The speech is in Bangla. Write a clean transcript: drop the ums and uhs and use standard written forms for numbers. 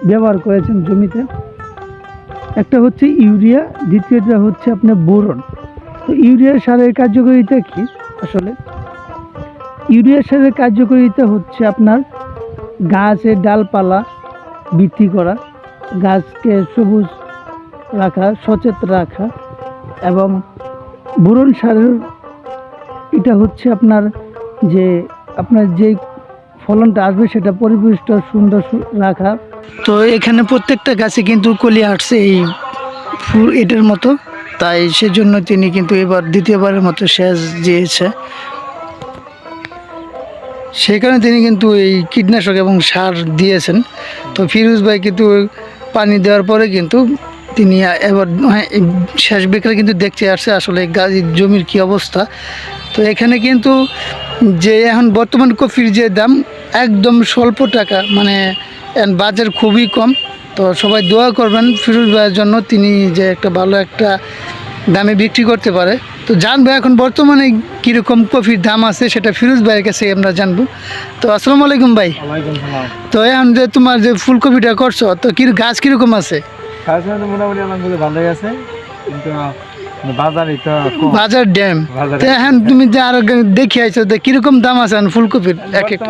ব্যবহার করেছেন জমিতে। একটা হচ্ছে ইউরিয়া, দ্বিতীয়টা হচ্ছে আপনার বোরন। তো ইউরিয়া সারের কার্যকারিতা কি? আসলে ইউরিয়া সারের কার্যকারিতা হচ্ছে আপনার গাছের ডালপালা বৃদ্ধি করা, গাছকে সবুজ রাখা, সচেত রাখা। এবং বোরন সারের এটা হচ্ছে আপনার যে ফলনটা আসবে সেটা পরিপুষ্ট সুন্দর রাখা। তো এখানে প্রত্যেকটা গাছে কিন্তু কলি আসছে এই ফুল এটার মতো, তাই সেজন্য তিনি কিন্তু এবার দ্বিতীয়বারের মতো সেচ দিয়েছে। সেই কারণে তিনি কিন্তু এই কীটনাশক এবং সার দিয়েছেন। তো ফিরোজ ভাই কিন্তু পানি দেওয়ার পরে কিন্তু তিনি এবার শেষ বিকেলে কিন্তু দেখতে আসছে আসলে জমির কি অবস্থা। তো এখানে কিন্তু যে এখন বর্তমান কফির যে দাম একদম স্বল্প টাকা, মানে বাজার খুবই কম। তো সবাই দোয়া করবেন ফিরোজ ভাইয়ের জন্য, তিনি যে একটা ভালো একটা দামে বিক্রি করতে পারে। তো জানবো এখন বর্তমানে কীরকম কফির দাম আছে সেটা ফিরোজ ভাইয়ের কাছে আমরা জানবো। তো আসসালামু আলাইকুম ভাই। তো এখন যে তোমার যে ফুলকপিটা করছো, তো গাছ কীরকম আছে? মোটামুটি আলহামদুলিল্লাহ ভালোই আছে, কিন্তু বাজার ড্যাম। এখন তুমি যে আরো দেখে আইছো, কিরকম দাম আছে ফুলকপির? এক এক